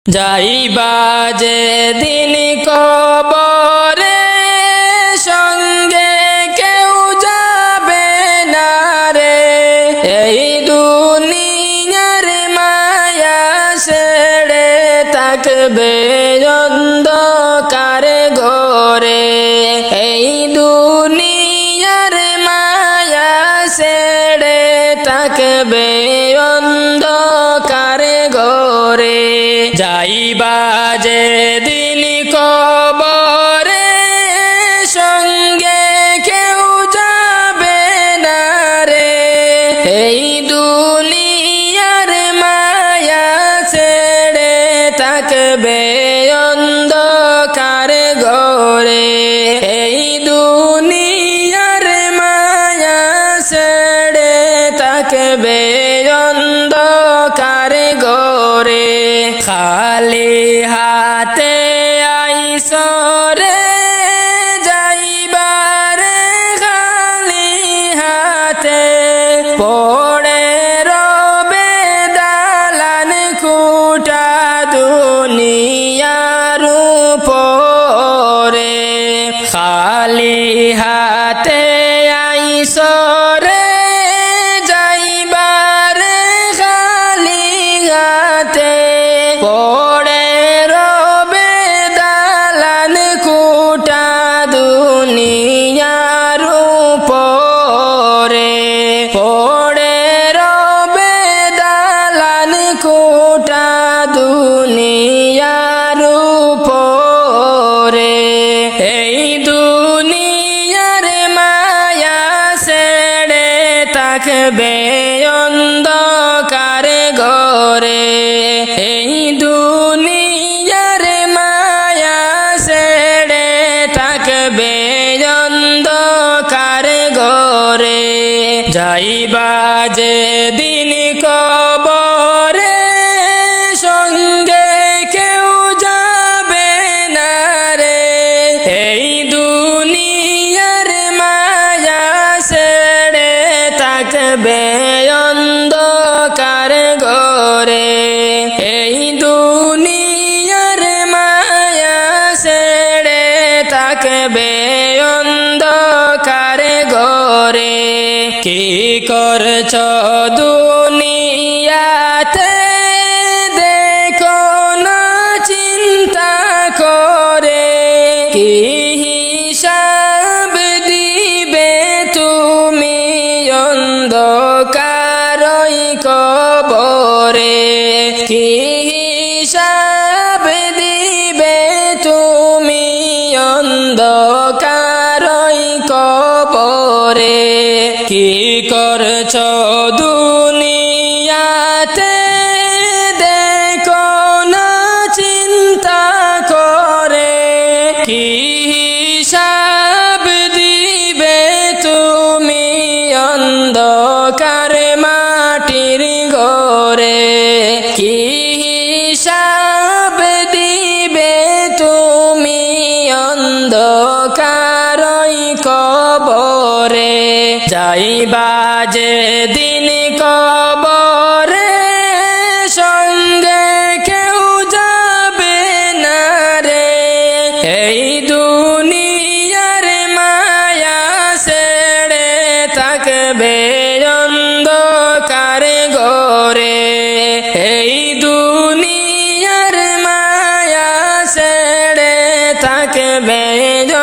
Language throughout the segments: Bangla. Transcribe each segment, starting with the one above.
যাইবা যেদিন কবরে সঙ্গে কেউ যাবে না রে, এই দুনিয়ার মায়া ছেড়ে থাকবে অন্ধকার ঘরে, এই দুনিয়ার মায়া ছেড়ে থাকবে অন্ধকার ঘরে। যাইবা যেদিন কবরে সঙ্গে কেউ যাবে না রে, এই দুনিয়ার মায়া ছেড়ে থাকবে অন্ধকার ঘরে, এই দুনিয়ার মায়া ছেড়ে থাকবে অন্ধকার ঘরে। খালি হাতে আইসো রে যাইবারে খালি হাতে, পড়ে রবে দালান কুটা দুনিয়ার উপরে। খালি হাতে আইসো রে যাইবারে খালি হাতে, পড়ে রবে দালান কুটা দুনিয়ার উপরে, পড়ে রবে দালান কুটা দুনিয়ার উপরে। এই দুনিয়ার মায়া ছেড়ে থাকবে অন্ধকার ঘরে, এই দুনিয়ার মায়া ছেড়ে থাকবে অন্ধকার ঘরে। যাইবা যেদিন কবরে সঙ্গে কেউ যাবে না রে, এই দুনিয়ার মায়া ছেড়ে থাকবে অন্ধকার ঘরে, এই দুনিয়ার মায়া ছেড়ে থাকবে অন্ধকার ঘরে। কি করছ দুনিয়াতে দেখো না চিন্তা করে, কি হিসাব দিবে তুমি অন্ধকারই কবরে, কি হিসাব দিবে তুমি অন্ধকারই কবরে। কি করছ দুনিয়াতে দেখো না চিন্তা করে, কি হিসাব দিবে তুমি অন্ধকার মাটির ঘরে, কি হিসাব দিবে তুমি অন্ধকারই কবরে। যাইবা যেদিন কবরে সঙ্গে কেউ যাবে না রে, এই দুনিয়ার মায়া ছেড়ে থাকবে অন্ধকার ঘরে, এই দুনিয়ার মায়া ছেড়ে থাকবে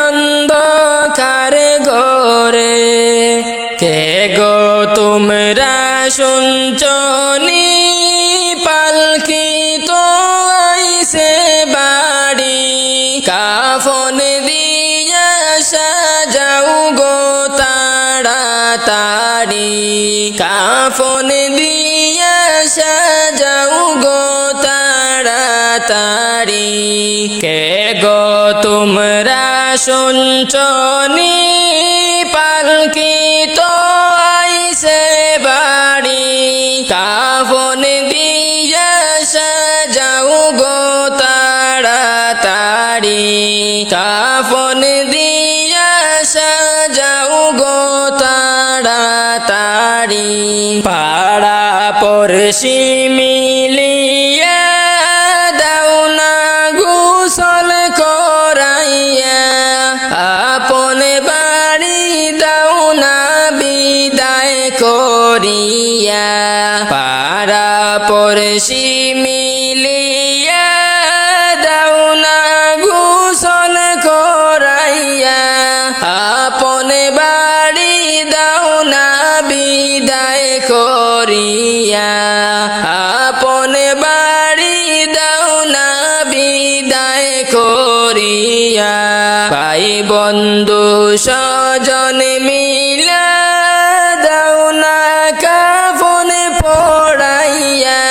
অন্ধকার ঘরে। কে গো তোমরা শুনছনি পালকি তো আইছে বাড়ি, কাফন দিয়া সাজাও গো তাড়াতাড়ি, কাফন দিয়া সাজাও গো তাড়াতাড়ি। কে গো তোমরা শুনছনি পালকি তো আইছে বাড়ি, কাফন দিয়া সাজাও গো তাড়াতাড়ি, কাফন দিয়া সাজাও গো তাড়াতাড়ি। পাড়া পড়শি মিলিয়া দাও না বিদায় করিয়া ভাই বন্ধু স্বজন মিলা দাও না কাফন পড়াইয়া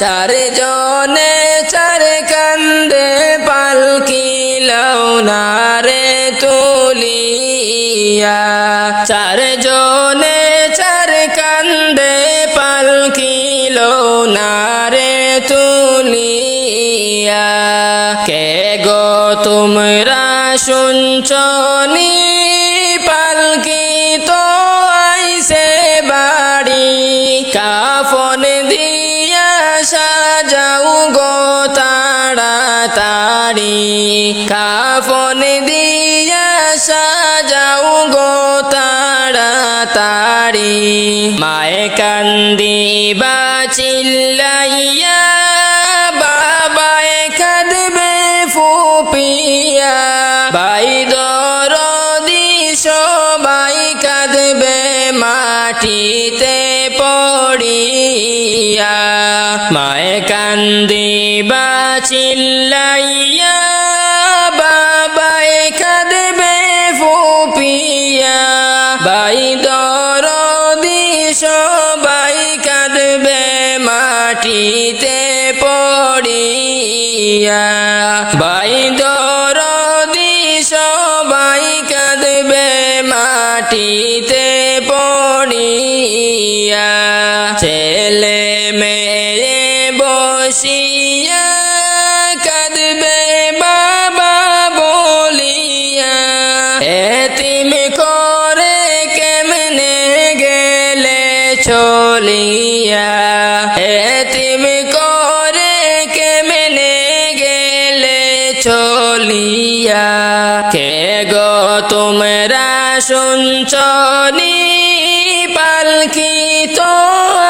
চারজনে চার কান্দে পালকি লও না রে তুলিয়া চারজনে চার কান্দে পালকি লও না রে তুলিয়া কে গো তোমরা শুনছনি পালকি তো আইছে বাড়ি কাফন দিয়া সাজাও গো তাড়াতাড়ি কাফন দিয়া সাজাও গো তাড়াতাড়ি মায়ে কান্দিবা চিল্লাইয়া বাবায় কাঁদবে ফুপিয়া ভাই দরদি সবাই কাঁদবে মাটিতে পড়িয়া মায়ে কান্দিবা চিল্লাইয়া বাবায় কাঁদবে ফুপিয়া ভাই দরদি সবাই কাঁদবে মাটিতে পড়িয়া ভাই দরদি সবাই কাঁদবে মাটিতে পড়িয়া ছেলে মেয়ে বসিয়া কাঁদবে বাবা বলিয়া এতিম করে কেমনে গেলে চলিয়া এতিম করে কেমনে গেলে চলিয়া কে গো তোমরা শুনছনি পালকি তো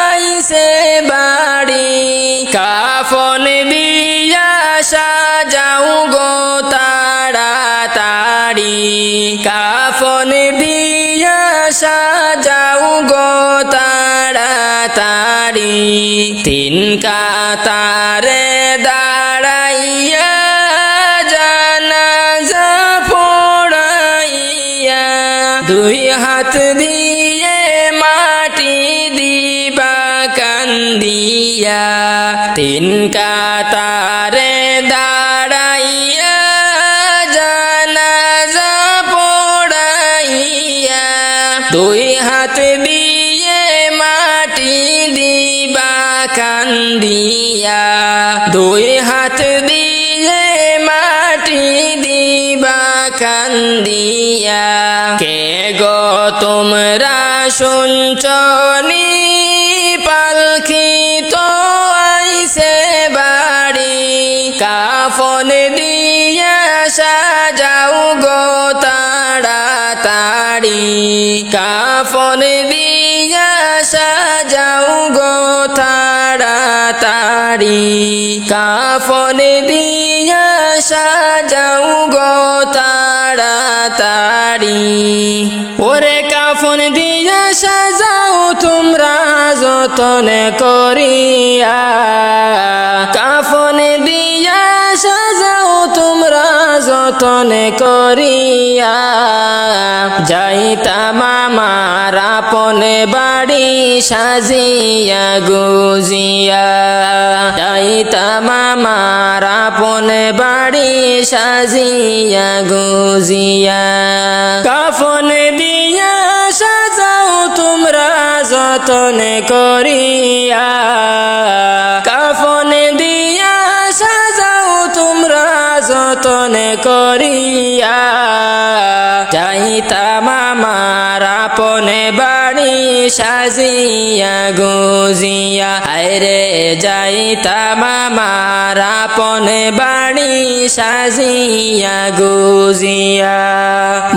আইছে বাড়ি কাফন দিয়া সাজাও গো তাড়াতাড়ি কাফন দিয়া সাজাও গো তাড়াতাড়ি তিন কাতারে দাঁড়াইয়া জানাজা পড়াইয়া দুই হাত দিয়ে মাটি দিবা কান্দিয়া তিন কাতারে দাঁড়াইয়া জানাজা পড়াইয়া দুই হাত দিয়ে মাটি দিবা কান্দিয়া দুই হাত দিয়ে মাটি দিবা কান্দিয়া কে গো তোমরা শুনছনি পালকি তো আইছে বাড়ি কাফন দিয়া সাজাও গো তাড়াতাড়ি কাফন দিয়া সাজাও গো তাড়াতাড়ি কাফন দিয়া সাজাও গো তাড়াতাড়ি ওরে কাফন দিয়া সাজাও তোমরা যতন করিয়া কাফন দিয়া সাজাও তোমরা যতন করিয়া যাইতাম আমার আপন বাড়ি সাজিয়া গুজিয়া যাইতাম আমার আপন বাড়ি সাজিয়া গুজিয়া কাফন দিয়া সাজাও তোমরা যতন করিয়া কাফন দিয়া সাজাও তোমরা যতন করিয়া যাইতাম আমার আপন বাড়ি সাজিয়া গুজিয়া আরে যাইতাম আমার আপন বাড়ি সাজিয়া গুজিয়া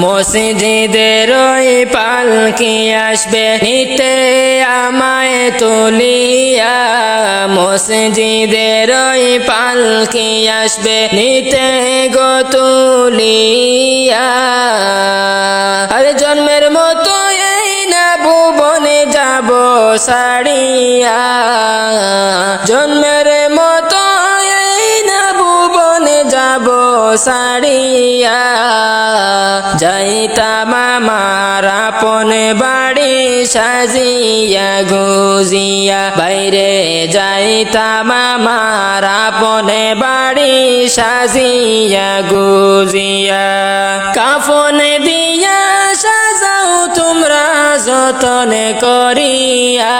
মসজিদের ওই পালকি আসবে নিতে আমায় তুলিয়া মসজিদের ওই পালকি আসবে নিতে গো তুলিয়া আরে জন্মের মতো এই না ভুবনে যাব ছাড়িয়া জন্মের মতো এই না সারিয়া যাইতাম আমার আপন বাড়ি সাজিয়া গুজিয়া বাইরে যাইতাম আমার আপন বাড়ি সাজিয়া গুজিয়া কাফন দিয়া সাজাও তোমরা যতন করিয়া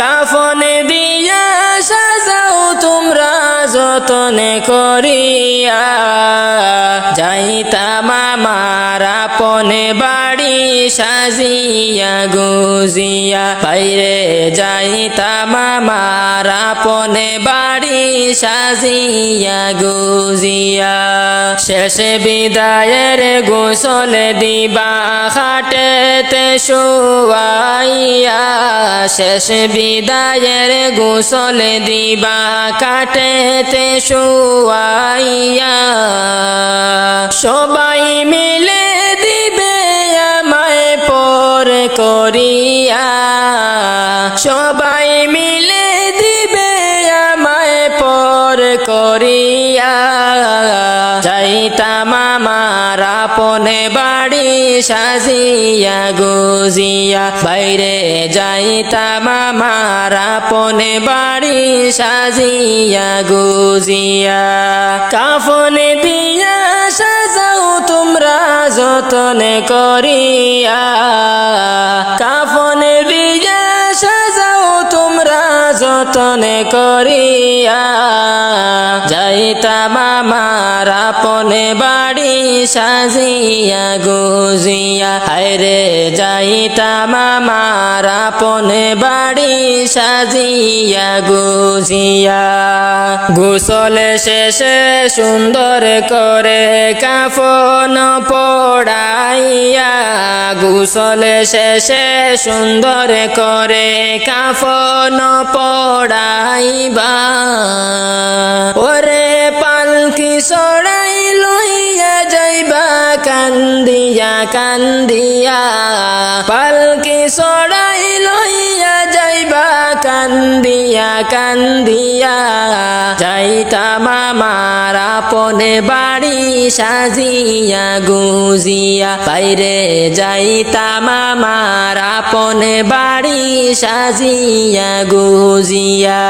কাফন দিয়া সাজাও তোমরা যতন করিয়া যাইতাম আমার আপন বাড়ি সাজিয়া গুজিয়া বাইরে যাইতাম আমার আপন বাড়ি সাজিয়া গুজিয়া শেষ বিদায়ের গোসল দিবা খাটেতে শুয়াইয়া শেষ বিদায়ের গোসল দিবা কাটেতে শুয়াইয়া সবাই মিলে দিবে আমায় পর করিয়া সবাই মিলে দিবে আমায় পর করিয়া যাইতাম আমার আপন বাড়ি সাজিয়া গুজিয়া বাইরে যাইতাম আমার আপন বাড়ি সাজিয়া গুজিয়া কাফন দিয়া সাজাও তোমরা যতন করিয়া কাফন দিয়া সাজাও তোমরা যতন করিয়া যাইতাম আমার আপন বাড়ি সাজিয়া গুজিয়া হায়রে যাইতাম আমার আপন বাড়ি সাজিয়া গুজিয়া গোসল শেষে সুন্দর করে কাফন পড়াইয়া গোসল শেষে সুন্দর করে কাফন পড়াইবা ওরে পালকি সড়াই লইয়া যাইবা কান্দিয়া কান্দিয়া পালকি সড়াই লইয়া যাইবা কান্দিয়া কান্দিয়া যাইতাম আমার আপন বাড়ি সাজিয়া গুজিয়া বাইরে যাইতাম আমার আপন বাড়ি সাজিয়া গুজিয়া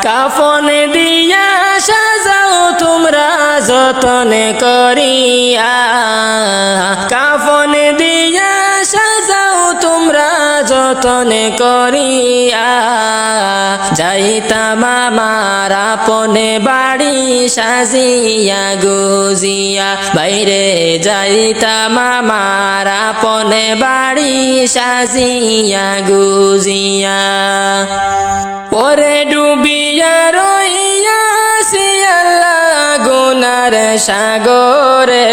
কাফন দিয়া সাজাও তোমরা যতন করিয়া কাফন দিয়া সাজাও তোমরা যতন করিয়া যাইতাম আমার আপন বাড়ি সাজিয়া গুজিয়া বাইরে যাইতাম আমার আপন বাড়ি সাজিয়া গুজিয়া ওরে ডুবিয়া রইয়াছি আল্লাহ গুনার সাগরে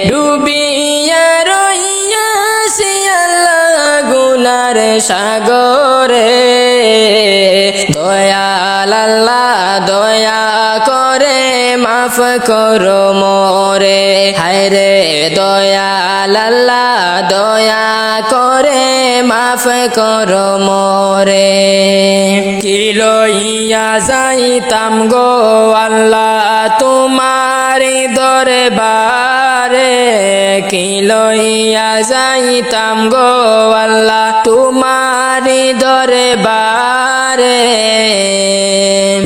ডুবিয়া রইয়াছি আল্লাহ গুনার সাগরে দয়াল আল্লাহ দয়া করে মাফ করো মোরে হায়রে দয়াল আল্লাহ দয়া করে মাফ করো মোরে কি লইয়া যাইতাম গো আল্লাহ তোমার দরবারে কি লইয়া যাইতাম গো আল্লাহ তোমার দরবারে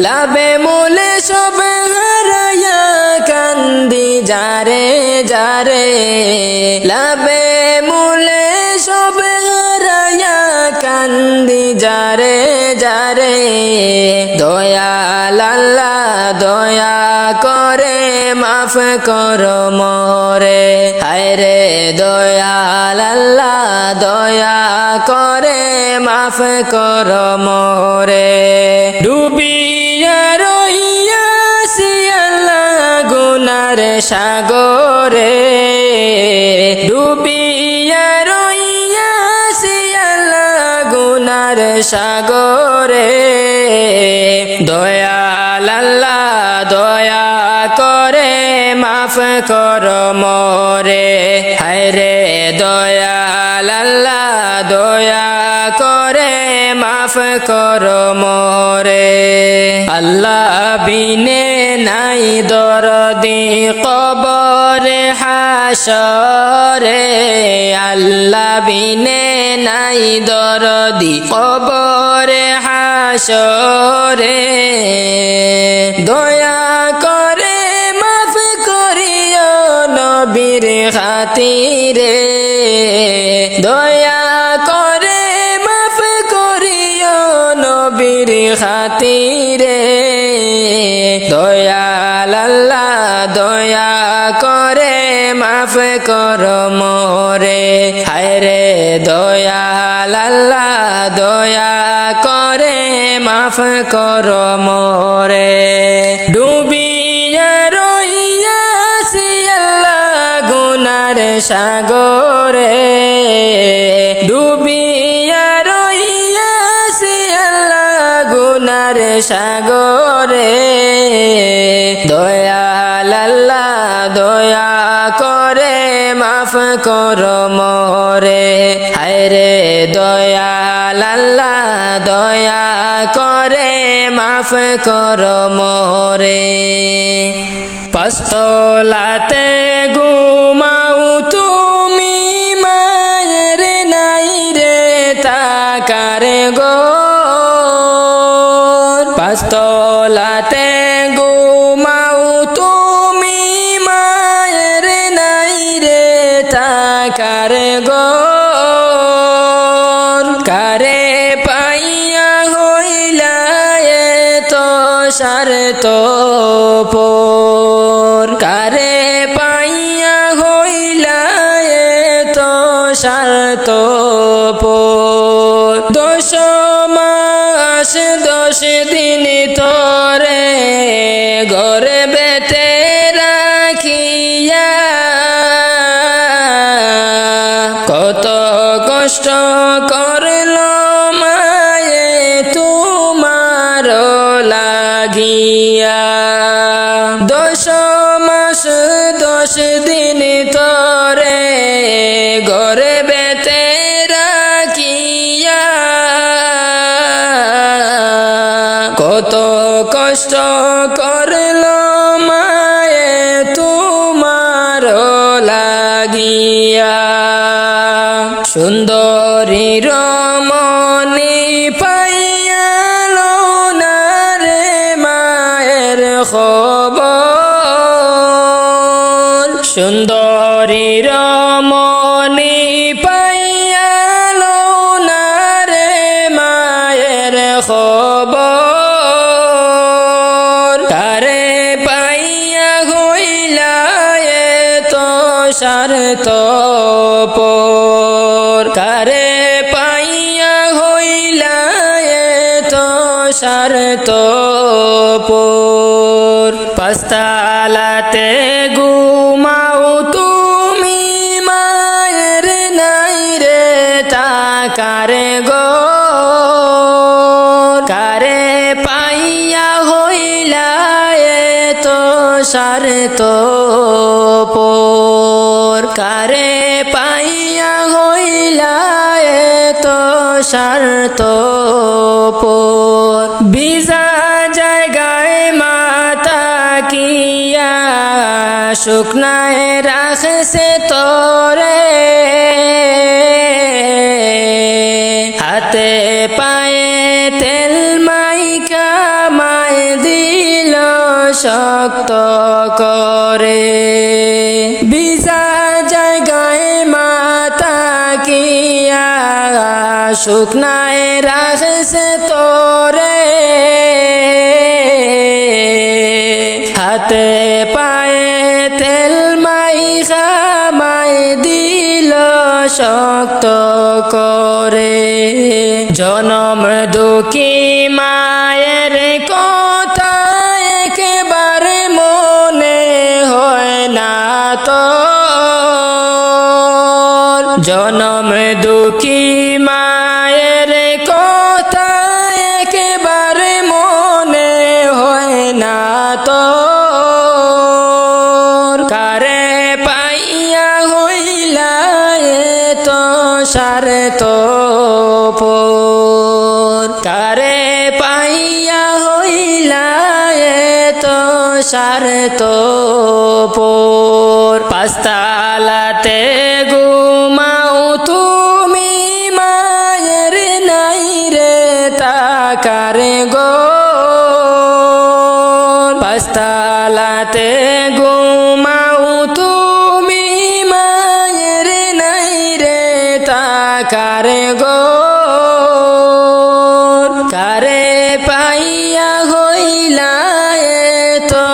লাভে মূলে সব হারায়া কান্দি যারে যারে লাভে মূলে সব হারায়া কান্দি যারে যারে দয়াল আল্লাহ দয়া করে মাফ করো মোরে হায়রে দয়াল আল্লাহ দয়া করে মাফ করো মোরে ডুবিয়া রইয়াছি আল্লাহ গুনার সাগরে ডুবিয়া রইয়াছি আল্লাহ গুনার সাগরে দয়াল আল্লাহ দয়া করে মাফ করো মোরে হায়রে দয়াল আল্লাহ দয়া করে মাফ করো মোরে আল্লাহ বিনে নাই দরদি কবরে হাসরে আল্লাহ বিনে নাই দরদি কবরে হাসরে দয়া করে মাফ করিও নবীর খাতিরে দয়া করে মাফ করিও নবীর খাতিরে দয়াল আল্লাহ দয়া করে মাফ করো মোরে হায়রে দয়াল আল্লাহ দয়া করে মাফ করো মোরে ডুবিয়া রইয়াছি আল্লাহ গুনার সাগরে ডুবিয়া রইয়াছি আল্লাহ গুনার সাগরে দয়াল আল্লাহ দয়া করে মাফ করো মোরে হায়রে দয়াল আল্লাহ দয়া করে মাফ করো মোরে পাঁচতলাতে ঘুমাও তুমি মায়ের নাই রে তাকার গো পাঁচতলাতে ঘুমাও তুমি মায়ের নাই রে তাকার গো কারে পাইয়া হইলা তো সারত পোর কারে পাইয়া হইলা তো সারত পোর 10 মাস 10 দিন তোরে ঘরে বেতে রাখিয়া কত কষ্ট করল মায়ে তোমার লাগিয়া 10 মাস 10 দিন তোরে ঘরে বেতে রাখিয়া কত কষ্ট করল মায়ে তোমার লাগিয়া সুন্দরী রমণী পাইয়াল না রে মায়ের খবর সুন্দরী রমণী পাইয়াল না রে মায়ের খবর কারে পাইয়া হইলা তো সারত পোর কারে পাইয়া হইলা তো সারত পোর পাঁচতলাতে ঘুমাও তুমি মায়ের নাই রে তাকার গো কারে পাইয়া হইলা তো সারত পোর কারে পাইয়া হইলা তো সারত পোর ভিজা জায়গায় মাতা কিয়া শুকনায় রাখছে তোরে হাতে পায়ে তেল মাইকা মায় দিল শক্ত করে ভিজা জায়গায় মাতা কিয়া শুকনায় রাখছে তোরে হাতে পায়ে তেল মাইকা মায় দিল শক্ত করে জনম দুঃখী মায়ের কথা একেবারে মনে হয় না তো জনম দুঃখী মায়ের কথা একেবারে মনে হয় না তো কারে পাইয়া হইলা তো সারত পোর কারে পাইয়া হইলা স্বার্থপর পাঁচতলাতে ঘুমাও তুমি মায়ের নাই রে তাকার ঘর পাঁচতলাতে ঘুমাও তুমি মায়ের নাই রে তাকার ঘর কারে পাইয়া হইলা এতো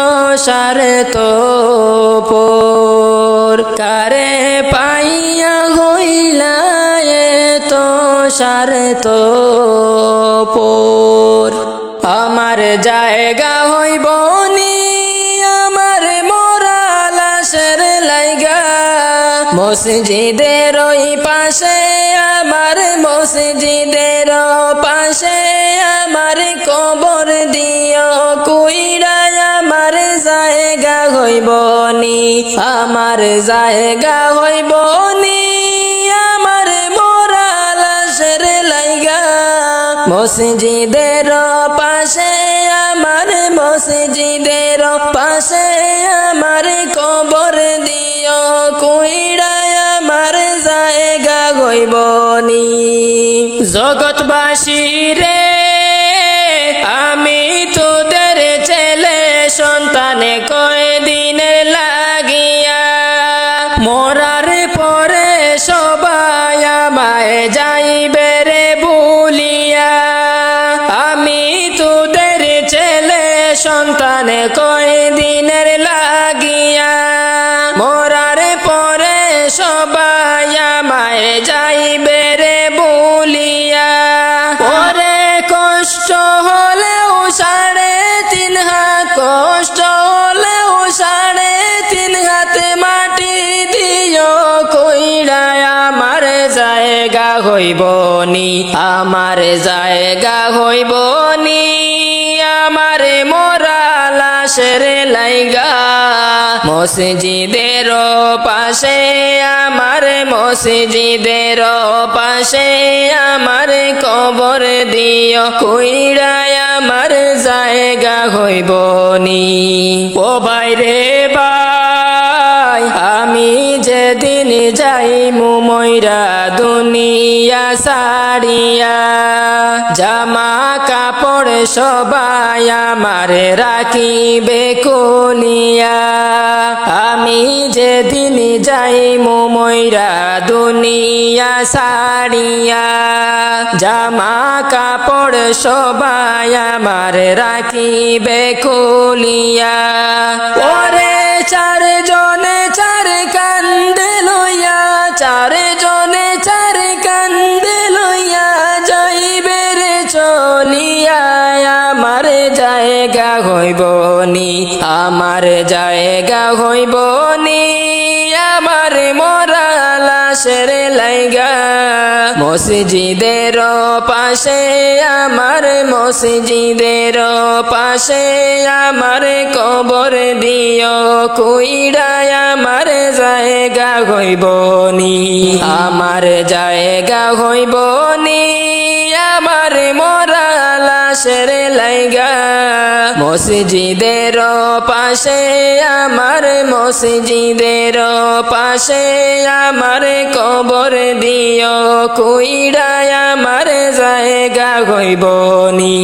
স্বার্থপর কারে পাইয়া হইলা এতো স্বার্থপর আমার জায়গা হইব নি আমার মরা লাশের লাইগা মসজিদের ওই পাশে আমার মসজিদের পাশে আমার কবর দিও কইরা আমার জায়গা হইব নি আমার জায়গা হইব নি আমার মরা লাশের লাইগা মসজিদের পাশে আমার মসজিদের পাশে আমার কবর দিও কইরা আমার জায়গা হইব নি জগৎবাসী রে আমি তোদের ছেলে সন্তানে কয়দিনে লাগিয়া মরার পরে সবাই আমায় যাইবে রে বলিয়া আমি তোদের ছেলে সন্তানে কয়দিনের লাগিয়া মরার পরে সবাই আমায় যাইবে রে বলিয়া পরে কষ্ট হলেও 3.5 হাত কষ্ট হলেও 3.5 হাত মাটি দিও কইরা আমার জায়গা হইব নি আমার জায়গা হইব নি আমার মরা লাশের লাইগা মসজিদের পাশে আমার মসজিদের পাশে আমার কবর দিও কইরা আমার জায়গা হইব নি ও বাইরে ভাই আমি যেদিন যাইমু মইরা দুনিয়া সারিয়া জামা কাপড় সবাই আমার রাখিবে কুলিয়া আমি যেদিন যাইমু মইরা দুনিয়া সারিয়া জামা কাপড় সবাই আমার রাখিবে কুলিয়া ওরে 4 জনে 4 কান্দে লইয়া 4 জনে 4 কান্দে লইয়া যাইবে রে চলিয়া আমার জায়গা হইব নি আমার জায়গা হইব নি আমার মরা লাশের লাইগা মসজিদের পাশে আমার মসজিদের পাশে আমার কবর দিও কইরা আমার জায়গা হইব নি আমার জায়গা হইব নি আমার মরা লাশের লাইগা মসজিদের পাশে আমার মসজিদের পাশে আমার কবর দিও কইরা আমার জায়গা হইব নি।